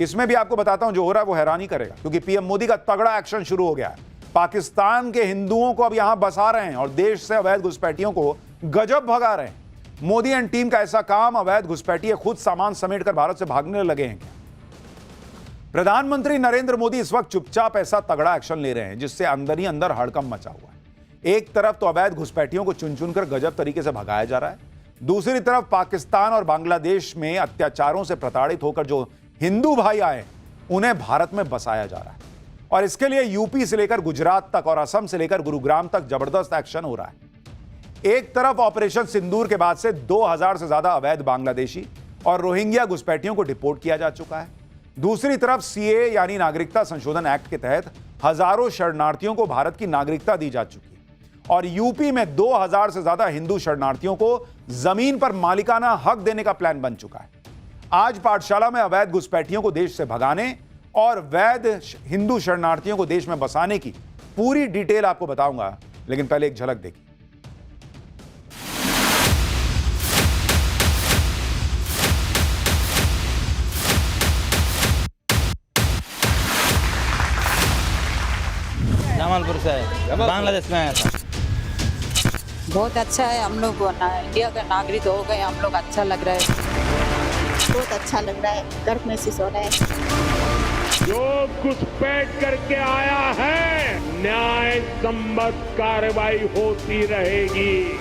इसमें भी आपको बताता हूं जो हो रहा है वो हैरानी करेगा, क्योंकि पीएम मोदी का तगड़ा एक्शन शुरू हो गया है। पाकिस्तान के हिंदुओं को अब यहां बसा रहे हैं और देश से अवैध घुसपैठियों को गजब भगा रहे हैं। मोदी एंड टीम का ऐसा काम, अवैध घुसपैठिए खुद सामान समेटकर भारत से भागने लगे हैं क्या? प्रधानमंत्री नरेंद्र मोदी इस वक्त चुपचाप ऐसा तगड़ा एक्शन ले रहे हैं जिससे अंदर ही अंदर हड़कंप मचा हुआ है। एक तरफ तो अवैध घुसपैठियों को चुन चुनकर गजब तरीके से भगाया जा रहा है, दूसरी तरफ पाकिस्तान और बांग्लादेश में अत्याचारों से प्रताड़ित होकर जो हिंदू भाई आए उन्हें भारत में बसाया जा रहा है। और इसके लिए यूपी से लेकर गुजरात तक और असम से लेकर गुरुग्राम तक जबरदस्त एक्शन हो रहा है। एक तरफ ऑपरेशन सिंदूर के बाद से 2000 से ज्यादा अवैध बांग्लादेशी और रोहिंग्या घुसपैठियों को डिपोर्ट किया जा चुका है। दूसरी तरफ सीए यानी नागरिकता संशोधन एक्ट के तहत हजारों शरणार्थियों को भारत की नागरिकता दी जा चुकी है और यूपी में 2000 से ज्यादा हिंदू शरणार्थियों को जमीन पर मालिकाना हक देने का प्लान बन चुका है। आज पाठशाला में अवैध घुसपैठियों को देश से भगाने और वैध हिंदू शरणार्थियों को देश में बसाने की पूरी डिटेल आपको बताऊंगा, लेकिन पहले एक झलक देखिए। जमालपुर से है, बांग्लादेश में आया था। बहुत अच्छा है, हम लोग इंडिया का नागरिक हो गए, हम लोग अच्छा लग रहा है। बहुत अच्छा लग रहा है, गर्व महसूस हो रहा है। जो घुसपैठ करके आया है, न्याय संबद्ध कार्रवाई होती रहेगी।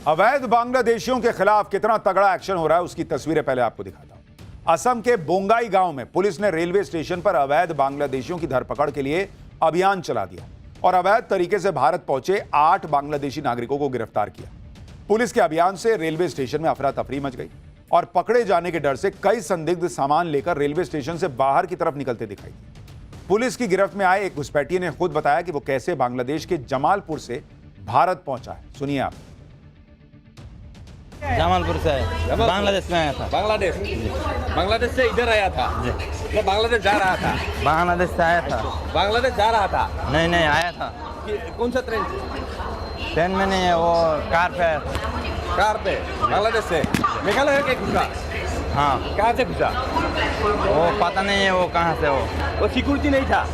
अवैध बांग्लादेशियों के खिलाफ कितना तगड़ा एक्शन हो रहा है उसकी तस्वीरें पहले आपको दिखाता हूं। असम के बोंगाई गांव में पुलिस ने रेलवे स्टेशन पर अवैध बांग्लादेशियों की धरपकड़ के लिए अभियान चला दिया और अवैध तरीके से भारत पहुंचे 8 बांग्लादेशी नागरिकों को गिरफ्तार किया। पुलिस के अभियान से रेलवे स्टेशन में अफरा तफरी मच गई और पकड़े जाने के डर से कई संदिग्ध सामान लेकर रेलवे स्टेशन से बाहर की तरफ निकलते दिखाई दिए। पुलिस की गिरफ्त में आए एक घुसपैठिए ने खुद बताया कि वो कैसे बांग्लादेश के जमालपुर से भारत पहुंचा है। सुनिए आप। जमालपुर से है, बांग्लादेश में आया था। बांग्लादेश से इधर आया था? मैं बांग्लादेश जा रहा था। बांग्लादेश से आया था। बांग्लादेश जा रहा था? नहीं आया था। कौन सा ट्रेन से? ट्रेन में नहीं है, वो कार पे आया था। कार पे? बांग्लादेश से मेघालय के घुसा? हाँ। कहाँ से घुसा? वो पता नहीं है वो कहाँ से। वो सिक्योरिटी नहीं था?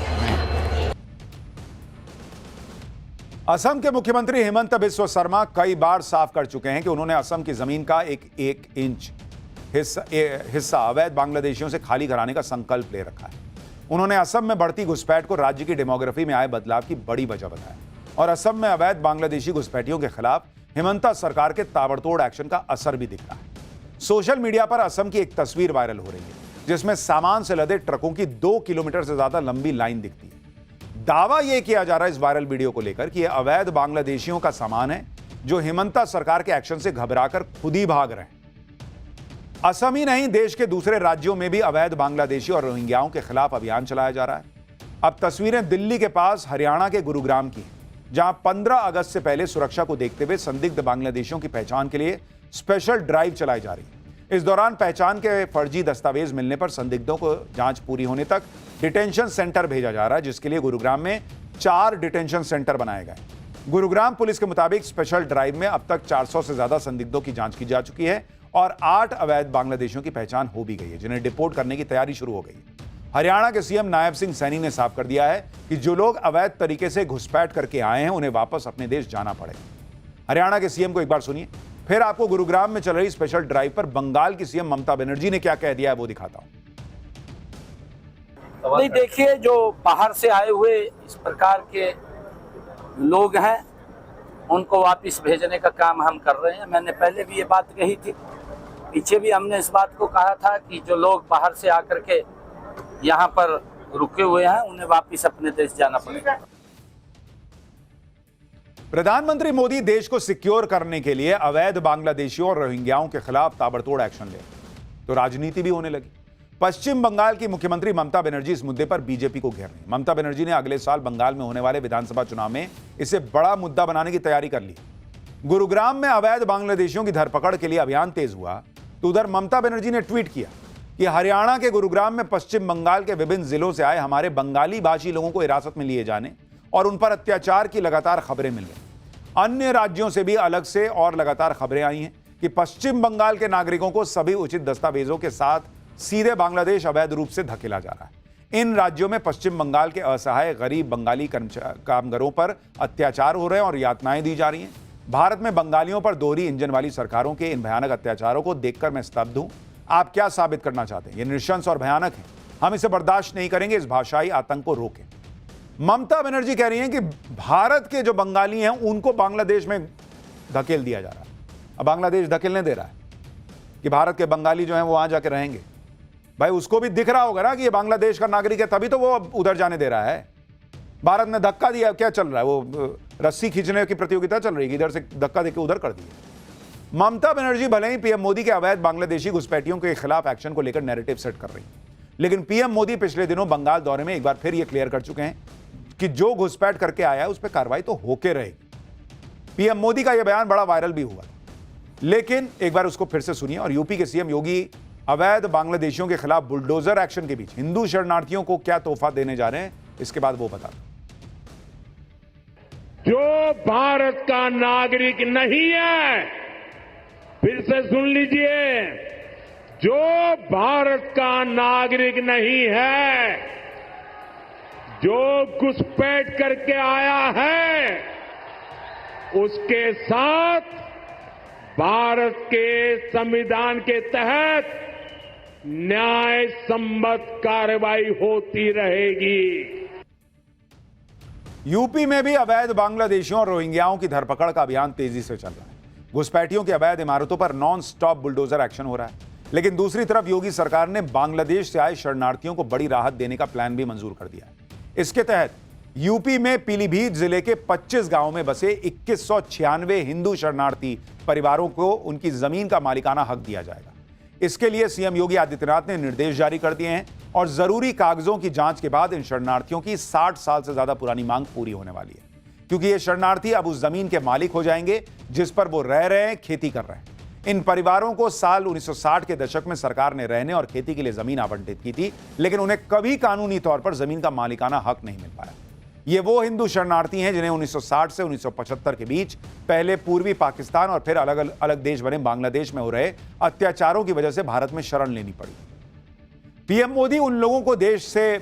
असम के मुख्यमंत्री हेमंत बिस्वा शर्मा कई बार साफ कर चुके हैं कि उन्होंने असम की जमीन का एक इंच हिस्सा अवैध बांग्लादेशियों से खाली कराने का संकल्प ले रखा है। उन्होंने असम में बढ़ती घुसपैठ को राज्य की डेमोग्राफी में आए बदलाव की बड़ी वजह बताया और असम में अवैध बांग्लादेशी घुसपैठियों के खिलाफ हेमंत सरकार के ताबड़तोड़ एक्शन का असर भी दिख रहा है। सोशल मीडिया पर असम की एक तस्वीर वायरल हो रही है जिसमें सामान से लदे ट्रकों की 2 किलोमीटर से ज्यादा लंबी लाइन दिखती है। दावा यह किया जा रहा है इस वायरल वीडियो को लेकर कि यह अवैध बांग्लादेशियों का सामान है जो हेमंत सरकार के एक्शन से घबराकर खुद ही भाग रहे हैं। असम ही नहीं, देश के दूसरे राज्यों में भी अवैध बांग्लादेशी और रोहिंग्याओं के खिलाफ अभियान चलाया जा रहा है। अब तस्वीरें दिल्ली के पास हरियाणा के गुरुग्राम की, जहां 15 अगस्त से पहले सुरक्षा को देखते हुए संदिग्ध बांग्लादेशियों की पहचान के लिए स्पेशल ड्राइव चलाई जा रही है। इस दौरान पहचान के फर्जी दस्तावेज मिलने पर संदिग्धों को जांच पूरी होने तक डिटेंशन सेंटर भेजा जा रहा है, जिसके लिए गुरुग्राम में 4 डिटेंशन सेंटर बनाए गए। गुरुग्राम पुलिस के मुताबिक स्पेशल ड्राइव में अब तक 400 से ज्यादा संदिग्धों की जांच की जा चुकी है और 8 अवैध बांग्लादेशियों की पहचान हो भी गई है, जिन्हें डिपोर्ट करने की तैयारी शुरू हो गई है। हरियाणा के सीएम नायब सिंह सैनी ने साफ कर दिया है कि जो लोग अवैध तरीके से घुसपैठ करके आए हैं उन्हें वापस अपने देश जाना पड़ेगा। हरियाणा के सीएम को एक बार सुनिए, फिर आपको गुरुग्राम में चल रही स्पेशल ड्राइव पर बंगाल की सीएम ममता बनर्जी ने क्या कह दिया है वो दिखाता हूं। नहीं, देखिए, जो बाहर से आए हुए इस प्रकार के लोग हैं उनको वापस भेजने का काम हम कर रहे हैं। मैंने पहले भी ये बात कही थी, पीछे भी हमने इस बात को कहा था कि जो लोग बाहर से आकर के यहाँ पर रुके हुए हैं उन्हें वापस अपने देश जाना पड़ेगा। प्रधानमंत्री मोदी देश को सिक्योर करने के लिए अवैध बांग्लादेशियों और रोहिंग्याओं के खिलाफ ताबड़तोड़ एक्शन ले तो राजनीति भी होने लगी। पश्चिम बंगाल की मुख्यमंत्री ममता बनर्जी इस मुद्दे पर बीजेपी को घेर रही। ममता बनर्जी ने अगले साल बंगाल में होने वाले विधानसभा चुनाव में इसे बड़ा मुद्दा बनाने की तैयारी कर ली। गुरुग्राम में अवैध बांग्लादेशियों की धरपकड़ के लिए अभियान तेज हुआ तो उधर ममता बनर्जी ने ट्वीट किया कि हरियाणा के गुरुग्राम में पश्चिम बंगाल के विभिन्न जिलों से आए हमारे बंगाली भाषी लोगों को हिरासत में लिए जाने और उन पर अत्याचार की लगातार खबरें मिल रही। अन्य राज्यों से भी अलग से और लगातार खबरें आई हैं कि पश्चिम बंगाल के नागरिकों को सभी उचित दस्तावेजों के साथ सीधे बांग्लादेश अवैध रूप से धकेला जा रहा है। इन राज्यों में पश्चिम बंगाल के असहाय गरीब बंगाली कामगारों पर अत्याचार हो रहे हैं और यातनाएं दी जा रही हैं। भारत में बंगालियों पर दोहरी इंजन वाली सरकारों के इन भयानक अत्याचारों को देखकर मैं स्तब्ध हूं। आप क्या साबित करना चाहते हैं? ये नृशंस और भयानक है। हम इसे बर्दाश्त नहीं करेंगे। इस भाषाई आतंक को रोकें। ममता बनर्जी कह रही हैं कि भारत के जो बंगाली हैं उनको बांग्लादेश में धकेल दिया जा रहा है। अब बांग्लादेश धकेलने दे रहा है कि भारत के बंगाली जो हैं वो वहां जाके रहेंगे। भाई उसको भी दिख रहा होगा ना कि ये बांग्लादेश का नागरिक है, तभी तो वो उधर जाने दे रहा है। भारत ने धक्का दिया, क्या चल रहा है? वो रस्सी खींचने की प्रतियोगिता चल रही है, इधर से धक्का देके उधर कर दिया। ममता बनर्जी भले ही पीएम मोदी के अवैध बांग्लादेशी घुसपैठियों के खिलाफ एक्शन को लेकर नैरेटिव सेट कर रही है, लेकिन पीएम मोदी पिछले दिनों बंगाल दौरे में एक बार फिर यह क्लियर कर चुके हैं कि जो घुसपैठ करके आया है उस पर कार्रवाई तो होके रहेगी। पीएम मोदी का यह बयान बड़ा वायरल भी हुआ, लेकिन एक बार उसको फिर से सुनिए। और यूपी के सीएम योगी अवैध बांग्लादेशियों के खिलाफ बुलडोजर एक्शन के बीच हिंदू शरणार्थियों को क्या तोहफा देने जा रहे हैं, इसके बाद वो बता। जो भारत का नागरिक नहीं है, फिर से सुन लीजिए, जो भारत का नागरिक नहीं है, जो घुसपैठ करके आया है, उसके साथ भारत के संविधान के तहत न्याय सम्मत कार्रवाई होती रहेगी। यूपी में भी अवैध बांग्लादेशियों और रोहिंग्याओं की धरपकड़ का अभियान तेजी से चल रहा है। घुसपैठियों की अवैध इमारतों पर नॉन स्टॉप बुलडोजर एक्शन हो रहा है, लेकिन दूसरी तरफ योगी सरकार ने बांग्लादेश से आए शरणार्थियों को बड़ी राहत देने का प्लान भी मंजूर कर दिया है। इसके तहत यूपी में पीलीभीत जिले के 25 गांवों में बसे 2196 हिंदू शरणार्थी परिवारों को उनकी जमीन का मालिकाना हक दिया जाएगा। इसके लिए सीएम योगी आदित्यनाथ ने निर्देश जारी कर दिए हैं और जरूरी कागजों की जांच के बाद इन शरणार्थियों की 60 साल से ज्यादा पुरानी मांग पूरी होने वाली है, क्योंकि ये शरणार्थी अब उस जमीन के मालिक हो जाएंगे जिस पर वो रह रहे हैं, खेती कर रहे हैं। इन परिवारों को साल 1960 के दशक में सरकार ने रहने और खेती के लिए जमीन आवंटित की थी, लेकिन उन्हें कभी कानूनी तौर पर जमीन का मालिकाना हक नहीं मिल पाया। ये वो हिंदू शरणार्थी हैं जिन्हें 1960 से 1975 के बीच पहले पूर्वी पाकिस्तान और फिर अलग अलग देश बने बांग्लादेश में हो रहे अत्याचारों की वजह से भारत में शरण लेनी पड़ी। पीएम मोदी उन लोगों को देश से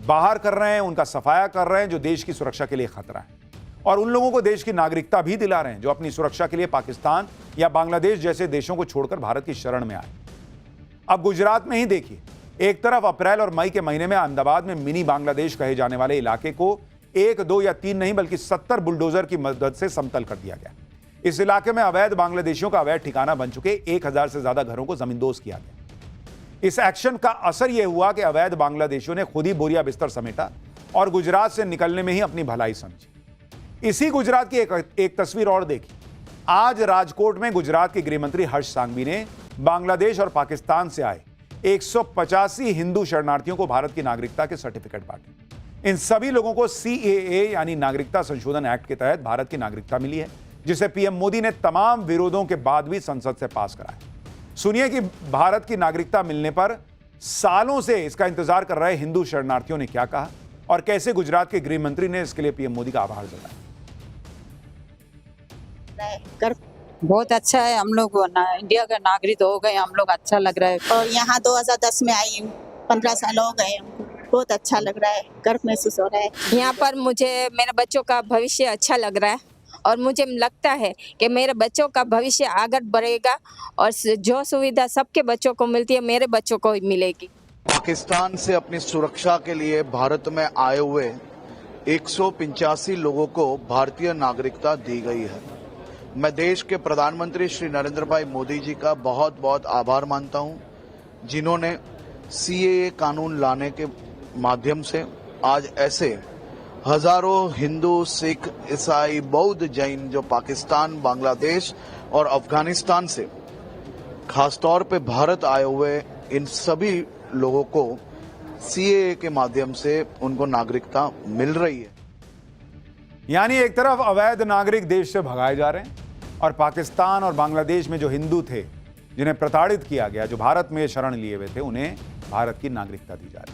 बाहर कर रहे हैं, उनका सफाया कर रहे हैं जो देश की सुरक्षा के लिए खतरा है, और उन लोगों को देश की नागरिकता भी दिला रहे हैं जो अपनी सुरक्षा के लिए पाकिस्तान या बांग्लादेश जैसे देशों को छोड़कर भारत की शरण में आए। अब गुजरात में ही देखिए, एक तरफ अप्रैल और मई के महीने में अहमदाबाद में मिनी बांग्लादेश कहे जाने वाले इलाके को 1, 2 या 3 नहीं बल्कि 70 बुलडोजर की मदद से समतल कर दिया गया। इस इलाके में अवैध बांग्लादेशियों का अवैध ठिकाना बन चुके 1000 से ज्यादा घरों को जमींदोज किया गया। इस एक्शन का असर यह हुआ कि अवैध बांग्लादेशियों ने खुद ही बोरिया बिस्तर समेटा और गुजरात से निकलने में ही अपनी भलाई समझी। इसी गुजरात की एक तस्वीर और देखी। आज राजकोट में गुजरात के गृह मंत्री हर्ष सांघवी ने बांग्लादेश और पाकिस्तान से आए 185 हिंदू शरणार्थियों को भारत की नागरिकता के सर्टिफिकेट बांटे। इन सभी लोगों को CAA यानी नागरिकता संशोधन एक्ट के तहत भारत की नागरिकता मिली है, जिसे पीएम मोदी ने तमाम विरोधों के बाद भी संसद से पास कराया। सुनिए कि भारत की नागरिकता मिलने पर सालों से इसका इंतजार कर रहे हिंदू शरणार्थियों ने क्या कहा और कैसे गुजरात के गृह मंत्री ने इसके लिए पीएम मोदी का आभार जताया। बहुत अच्छा है, हम लोग इंडिया का नागरिक हो गए, हम लोग अच्छा लग रहा है। और यहाँ 2010 में आई हूँ, 15 साल हो गए हमको, बहुत अच्छा लग रहा है, गर्व महसूस हो रहा है। यहाँ पर मुझे मेरे बच्चों का भविष्य अच्छा लग रहा है और मुझे लगता है कि मेरे बच्चों का भविष्य आगे बढ़ेगा और जो सुविधा सबके बच्चों को मिलती है मेरे बच्चों को मिलेगी। पाकिस्तान से अपनी सुरक्षा के लिए भारत में आए हुए 185 लोगों को भारतीय नागरिकता दी गई है। मैं देश के प्रधानमंत्री श्री नरेंद्र भाई मोदी जी का बहुत बहुत आभार मानता हूं, जिन्होंने CAA कानून लाने के माध्यम से आज ऐसे हजारों हिंदू, सिख, ईसाई, बौद्ध, जैन जो पाकिस्तान, बांग्लादेश और अफगानिस्तान से खासतौर पे भारत आए हुए इन सभी लोगों को CAA के माध्यम से उनको नागरिकता मिल रही है। यानी एक तरफ अवैध नागरिक देश से भगाए जा रहे हैं और पाकिस्तान और बांग्लादेश में जो हिंदू थे जिन्हें प्रताड़ित किया गया, जो भारत में शरण लिए हुए थे, उन्हें भारत की नागरिकता दी जा रही है।